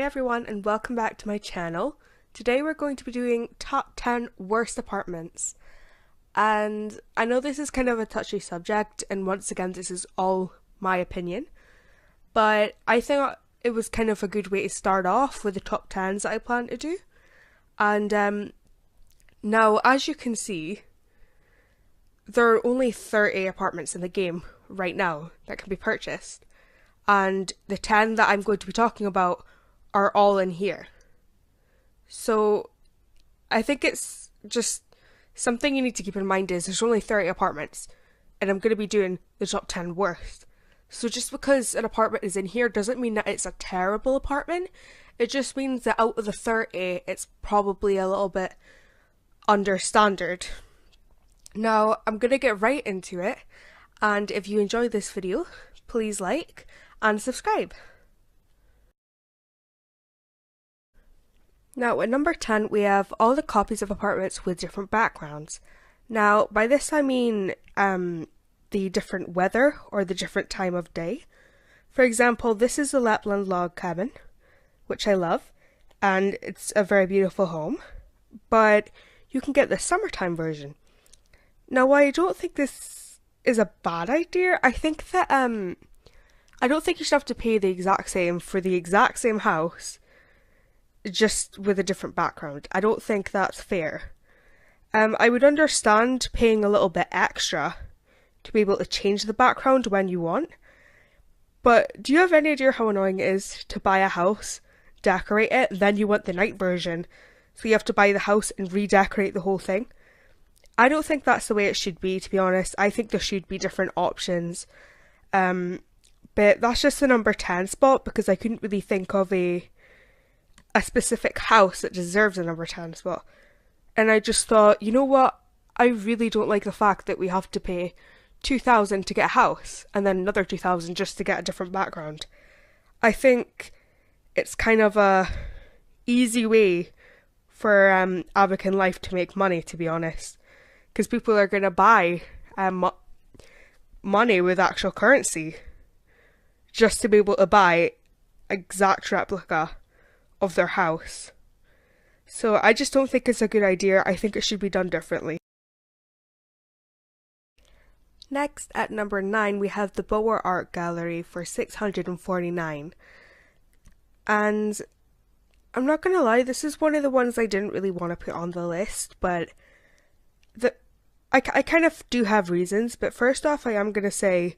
everyone and welcome back to my channel. Today we're going to be doing top 10 worst apartments. And I know this is kind of a touchy subject, and once again this is all my opinion, but I think it was kind of a good way to start off with the top 10s that I plan to do. And now, as you can see, there are only 30 apartments in the game right now that can be purchased, and the 10 that I'm going to be talking about are all in here. So I think it's just something you need to keep in mind is there's only 30 apartments, and I'm going to be doing the top 10 worst. So just because an apartment is in here doesn't mean that it's a terrible apartment. It just means that out of the 30, it's probably a little bit under standard. Now, I'm going to get right into it, and if you enjoyed this video, please like and subscribe. Now, at number 10, we have all the copies of apartments with different backgrounds. Now, by this I mean the different weather or the different time of day. For example, this is the Lapland log cabin, which I love, and it's a very beautiful home, but you can get the summertime version. Now, I don't think this is a bad idea. I think that, I don't think you should have to pay the exact same for the exact same house, just with a different background. I don't think that's fair. I would understand paying a little bit extra to be able to change the background when you want, but do you have any idea how annoying it is to buy a house, decorate it, then you want the night version, so you have to buy the house and redecorate the whole thing? I don't think that's the way it should be, to be honest. I think there should be different options. But that's just the number 10 spot because I couldn't really think of a specific house that deserves a number 10 spot. And I just thought, you know what? I really don't like the fact that we have to pay $2,000 to get a house and then another $2,000 just to get a different background. I think it's kind of a easy way for Avakin Life to make money, to be honest, because people are going to buy money with actual currency just to be able to buy exact replica of their house. So I just don't think it's a good idea. I think it should be done differently. Next, at number 9, we have the Boho Art Gallery for $649. And I'm not gonna lie, this is one of the ones I didn't really want to put on the list, but I kind of do have reasons. But first off, I am gonna say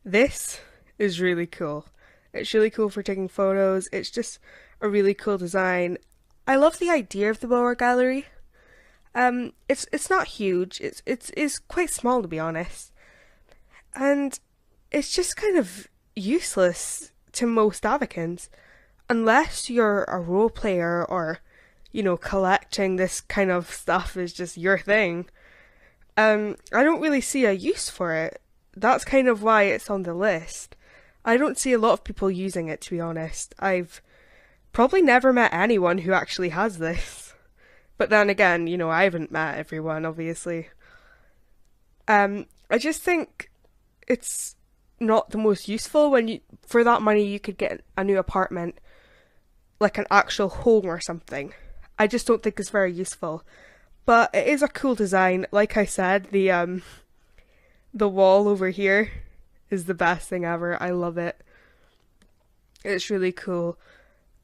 this is really cool. It's really cool for taking photos. It's just a really cool design. I love the idea of the Boho Gallery. It's not huge. It's quite small, to be honest, and it's just kind of useless to most Avakins, unless you're a role player or, you know, collecting this kind of stuff is just your thing. I don't really see a use for it. That's kind of why it's on the list. I don't see a lot of people using it, to be honest. I've probably never met anyone who actually has this. But then again, you know, I haven't met everyone, obviously. I just think it's not the most useful. When for that money you could get a new apartment, like an actual home or something. I just don't think it's very useful. But it is a cool design. Like I said, the wall over here is the best thing ever. I love it. It's really cool.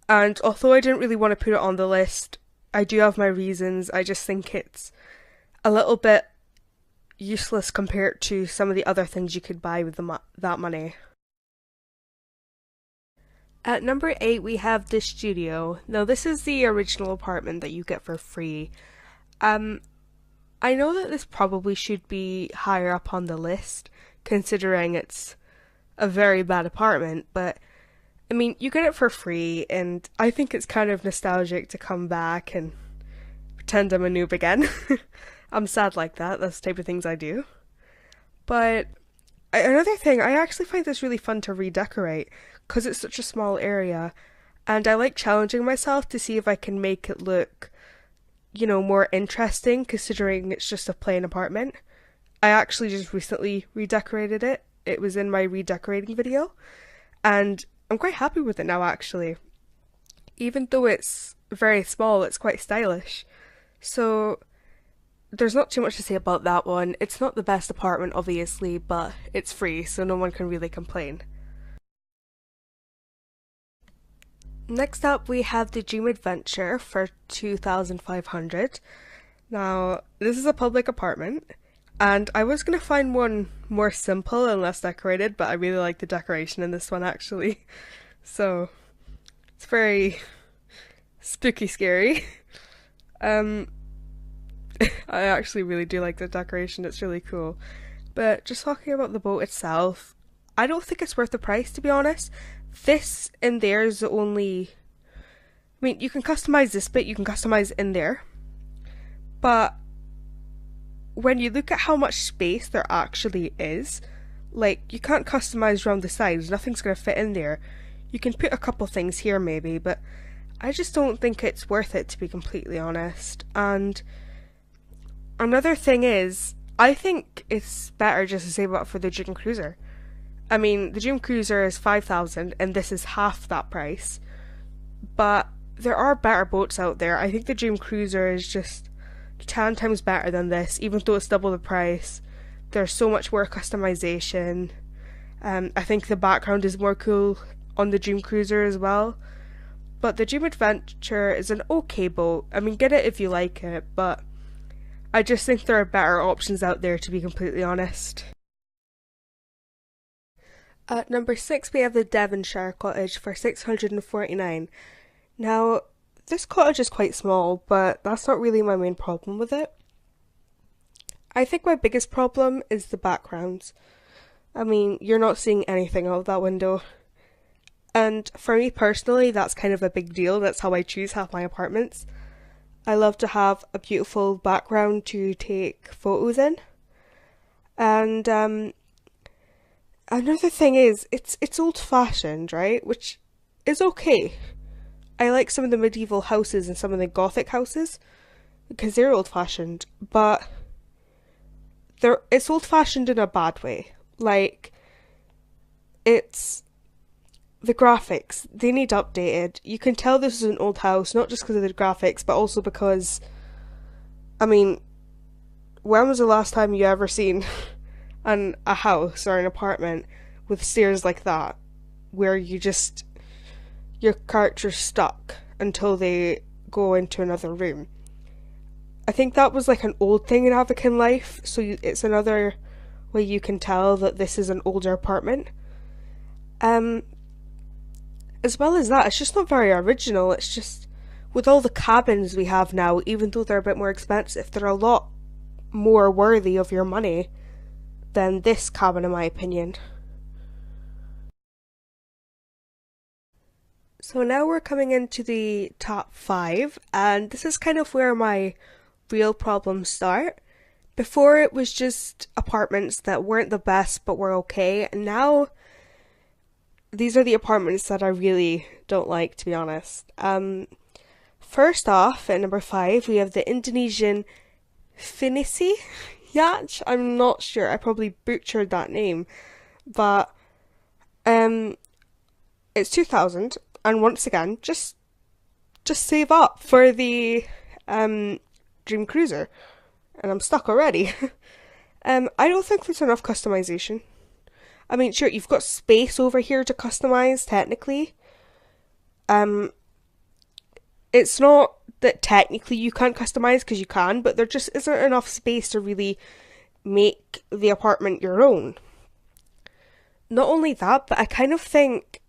And although I didn't really want to put it on the list, I do have my reasons. I just think it's a little bit useless compared to some of the other things you could buy with that money. At number 8, we have the studio. Now, this is the original apartment that you get for free. I know that this probably should be higher up on the list, considering it's a very bad apartment, but I mean, you get it for free, and I think it's kind of nostalgic to come back and pretend I'm a noob again. I'm sad like that, that's the type of things I do. But another thing, I actually find this really fun to redecorate, because it's such a small area, and I like challenging myself to see if I can make it look, you know, more interesting, considering it's just a plain apartment. I actually just recently redecorated it. It was in my redecorating video, and I'm quite happy with it now, actually. even though it's very small, it's quite stylish. So there's not too much to say about that one. It's not the best apartment, obviously, but it's free, so no one can really complain. Next up, we have the Dream Adventure for 2,500. Now, this is a public apartment, and I was gonna find one more simple and less decorated, but I really like the decoration in this one actually. So, it's very spooky scary. Um, I actually really do like the decoration, it's really cool. But just talking about the boat itself, I don't think it's worth the price, to be honest. This in there is the only. I mean, you can customize this bit, you can customize in there, but when you look at how much space there actually is, like, you can't customize around the sides, nothing's going to fit in there. You can put a couple things here maybe, but I just don't think it's worth it, to be completely honest. And another thing is, I think it's better just to save up for the Dream Cruiser. I mean, the Dream Cruiser is 5,000 and this is half that price, but there are better boats out there. I think the Dream Cruiser is just 10 times better than this, even though it's double the price. There's so much more customization. I think the background is more cool on the Dream Cruiser as well. But the Dream Adventure is an okay boat. I mean, get it if you like it, but I just think there are better options out there, to be completely honest. At number 6 we have the Devonshire cottage for 649. Now, this cottage is quite small, but that's not really my main problem with it. I think my biggest problem is the backgrounds. I mean, you're not seeing anything out of that window. And for me personally, that's kind of a big deal. That's how I choose half my apartments. I love to have a beautiful background to take photos in. And another thing is, it's old-fashioned, right? Which is okay. I like some of the medieval houses and some of the Gothic houses because they're old-fashioned, but it's old-fashioned in a bad way. Like, it's the graphics, they need updated. You can tell this is an old house, not just because of the graphics, but also because, I mean, when was the last time you ever seen a house or an apartment with stairs like that, where your character's stuck until they go into another room? I think that was like an old thing in Avakin Life, so it's another way you can tell that this is an older apartment. As well as that, it's just not very original. It's just, with all the cabins we have now, even though they're a bit more expensive, they're a lot more worthy of your money than this cabin, in my opinion. So now we're coming into the top 5, and this is kind of where my real problems start. Before, it was just apartments that weren't the best but were okay, and now these are the apartments that I really don't like, to be honest. First off, at number 5, we have the Indonesian Felicia yacht. I'm not sure, I probably butchered that name, but it's 2,000, and once again, just save up for the Dream Cruiser, and I'm stuck already. I don't think there's enough customization. I mean, sure, you've got space over here to customize, technically. It's not that technically you can't customize, because you can, but there just isn't enough space to really make the apartment your own. Not only that, but I kind of think,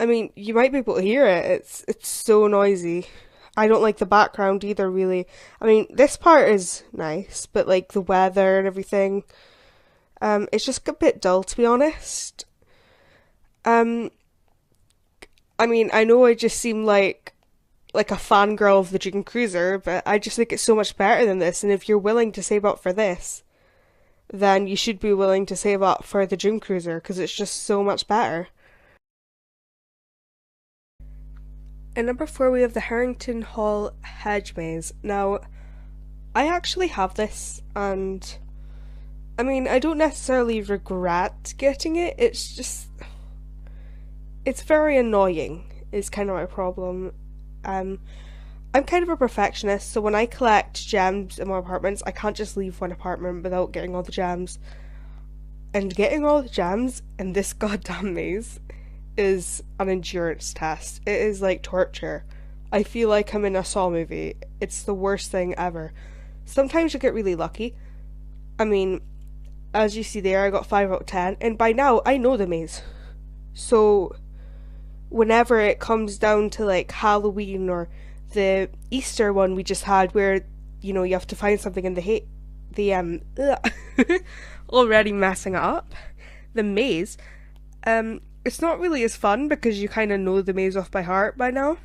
I mean, you might be able to hear it, it's so noisy. I don't like the background either, really. I mean, this part is nice, but like the weather and everything, it's just a bit dull, to be honest. I mean, I know I just seem like a fangirl of the Dream Cruiser, but I just think it's so much better than this, and if you're willing to save up for this, then you should be willing to save up for the Dream Cruiser, because it's just so much better. At number 4 we have the Harrington Hall Hedge Maze. Now, I actually have this, and I mean, I don't necessarily regret getting it, it's just, it's very annoying, is kind of my problem. I'm kind of a perfectionist, so when I collect gems in my apartments, I can't just leave one apartment without getting all the gems. And getting all the gems in this goddamn maze is an endurance test. It is like torture. I feel like I'm in a Saw movie. It's the worst thing ever. Sometimes you get really lucky. I mean, as you see there, I got 5 out of 10, and by now I know the maze. So, whenever it comes down to like Halloween or the Easter one we just had, where you have to find something in already messing it up, the maze, it's not really as fun because you kind of know the maze off by heart by now.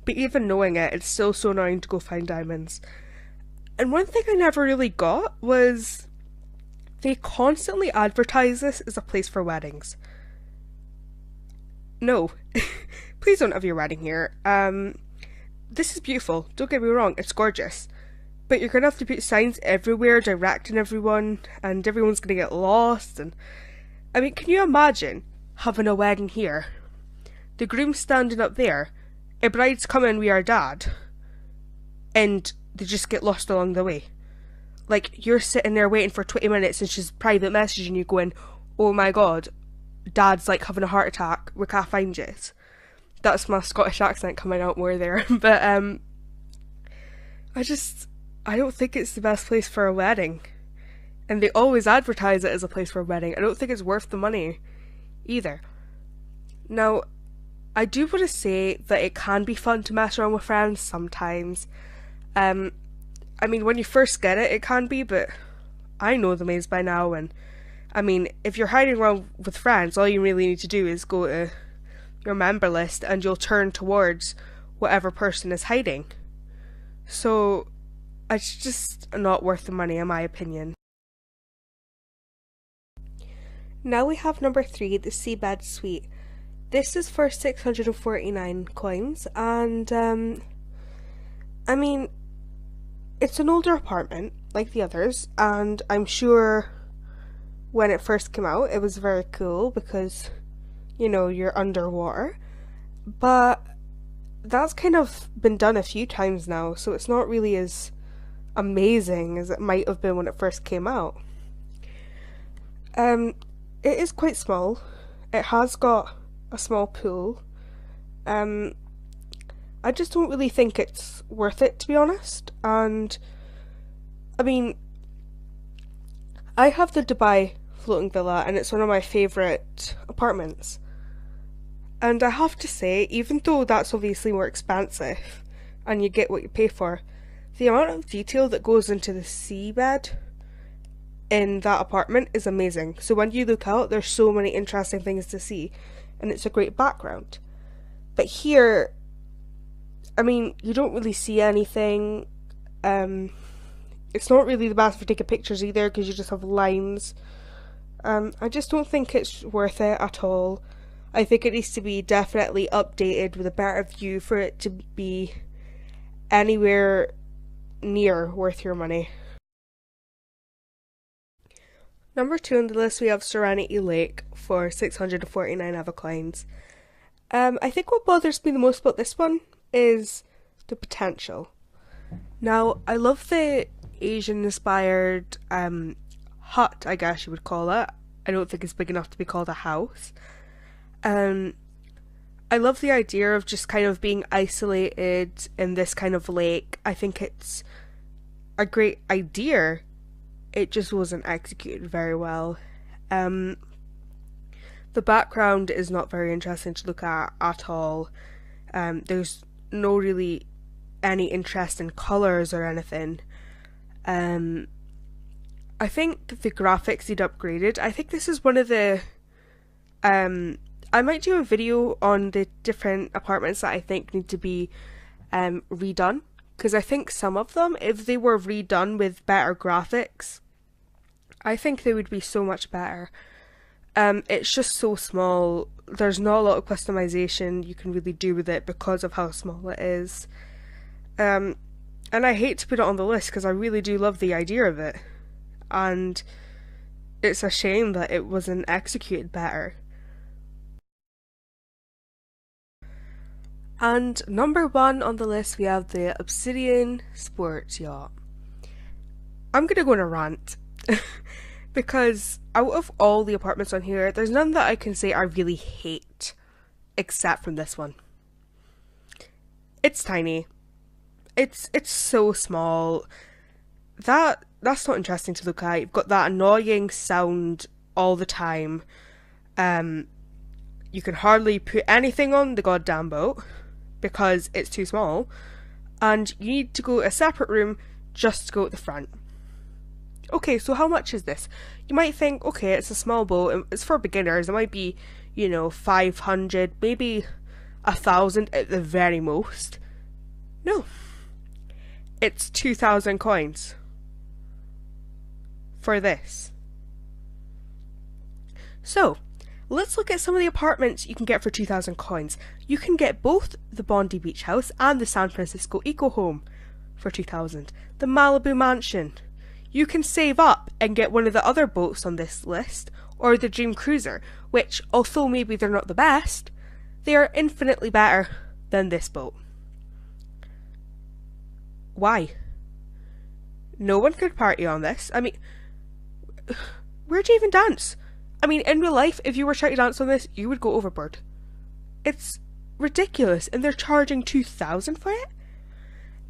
But even knowing it, it's still so annoying to go find diamonds. And one thing I never really got was they constantly advertise this as a place for weddings. No, please don't have your wedding here. This is beautiful, don't get me wrong, it's gorgeous. But you're gonna have to put signs everywhere directing everyone, and everyone's gonna get lost. And I mean, can you imagine having a wedding here? The groom's standing up there, a bride's coming with our dad, and they just get lost along the way. Like, you're sitting there waiting for 20 minutes and she's private messaging you going, oh my god, dad's like having a heart attack, we can't find it. That's my Scottish accent coming out more there. But I don't think it's the best place for a wedding. And they always advertise it as a place for a wedding. I don't think it's worth the money either. Now, I do want to say that it can be fun to mess around with friends sometimes. I mean, when you first get it, it can be, but I know the maze by now, and I mean, if you're hiding around with friends, all you really need to do is go to your member list and you'll turn towards whatever person is hiding. So, it's just not worth the money in my opinion. Now we have number 3, the Seabed Suite. This is for 649 coins, and I mean, it's an older apartment, like the others, and I'm sure when it first came out it was very cool because, you're underwater, but that's kind of been done a few times now, so it's not really as amazing as it might have been when it first came out. It is quite small. It has got a small pool. I just don't really think it's worth it, to be honest. And I mean, I have the Dubai floating villa and it's one of my favourite apartments. And I have to say, even though that's obviously more expensive and you get what you pay for, the amount of detail that goes into the seabed in that apartment is amazing. So when you look out, there's so many interesting things to see, and it's a great background. But here, I mean, you don't really see anything. It's not really the best for taking pictures either because you just have lines. I just don't think it's worth it at all. I think it needs to be definitely updated with a better view for it to be anywhere near worth your money. Number 2 on the list we have Serenity Lake for 649 Avacoins. I think what bothers me the most about this one is the potential. Now, I love the Asian-inspired hut, I guess you would call it. I don't think it's big enough to be called a house. I love the idea of just kind of being isolated in this kind of lake. I think it's a great idea. It just wasn't executed very well. The background is not very interesting to look at all. There's no really any interest in colours or anything. I think the graphics need upgraded. I think this is one of the I might do a video on the different apartments that I think need to be redone, because I think some of them, if they were redone with better graphics, I think they would be so much better. It's just so small. There's not a lot of customization you can really do with it because of how small it is. And I hate to put it on the list because I really do love the idea of it. And it's a shame that it wasn't executed better. And number 1 on the list, we have the Obsidian sports yacht. I'm gonna go on a rant because out of all the apartments on here, there's none that I can say I really hate except from this one. It's tiny. It's so small. That's not interesting to look at. You've got that annoying sound all the time. You can hardly put anything on the goddamn boat because it's too small, and you need to go to a separate room just to go at the front. Okay, so how much is this? You might think, okay, it's a small boat, it's for beginners, it might be, 500, maybe 1,000 at the very most. No. It's 2,000 coins for this. So, let's look at some of the apartments you can get for 2,000 coins. You can get both the Bondi Beach House and the San Francisco Eco Home for 2,000. The Malibu Mansion. You can save up and get one of the other boats on this list, or the Dream Cruiser, which, although maybe they're not the best, they are infinitely better than this boat. Why? No one could party on this. I mean, where'd you even dance? I mean, in real life, if you were trying to dance on this, you would go overboard. It's ridiculous, and they're charging 2,000 for it?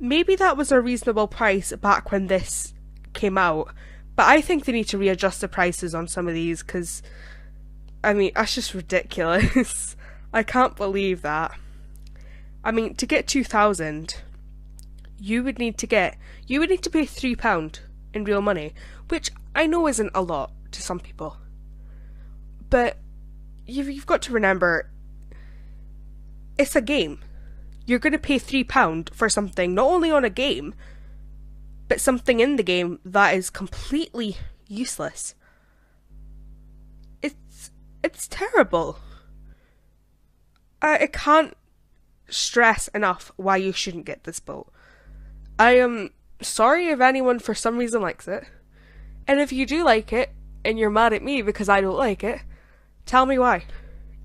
Maybe that was a reasonable price back when this came out, but I think they need to readjust the prices on some of these, because, I mean, that's just ridiculous. I can't believe that. I mean, to get 2,000, you would need to pay £3 in real money, which I know isn't a lot to some people. But you've got to remember, it's a game. You're going to pay £3 for something not only on a game, but something in the game that is completely useless. It's terrible. I can't stress enough why you shouldn't get this boat. I am sorry if anyone for some reason likes it. And if you do like it, and you're mad at me because I don't like it, tell me why.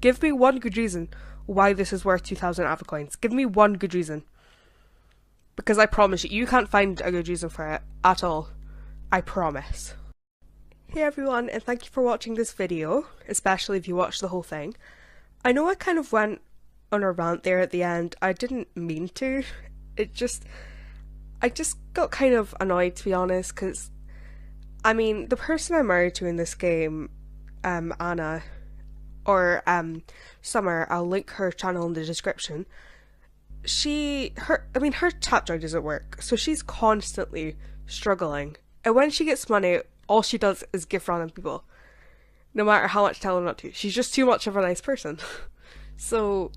Give me one good reason why this is worth 2,000 Avacoins. Give me one good reason. Because I promise you can't find a good reason for it at all. I promise. Hey everyone, and thank you for watching this video, especially if you watched the whole thing. I know I kind of went on a rant there at the end. I didn't mean to. I just got kind of annoyed, to be honest, because, I mean, the person I'm married to in this game, Anna, or Summer, I'll link her channel in the description. Her tap joy doesn't work, so she's constantly struggling. And when she gets money, all she does is gift random people, no matter how much tell her not to. She's just too much of a nice person. So,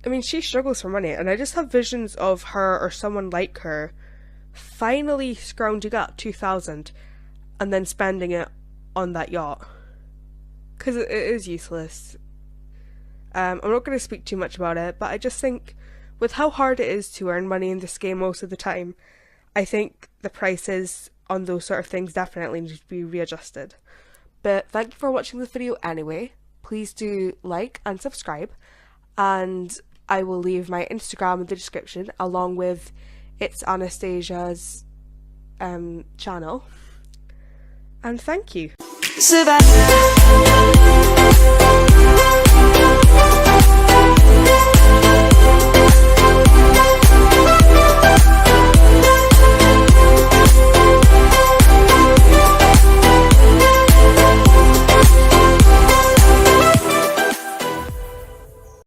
I mean, she struggles for money, and I just have visions of her or someone like her finally scrounging up 2,000 and then spending it on that yacht. Because it is useless. I'm not going to speak too much about it, but I just think with how hard it is to earn money in this game most of the time, I think the prices on those sort of things definitely need to be readjusted. But thank you for watching this video anyway. Please do like and subscribe, and I will leave my Instagram in the description along with It's Anastasia's channel. And thank you.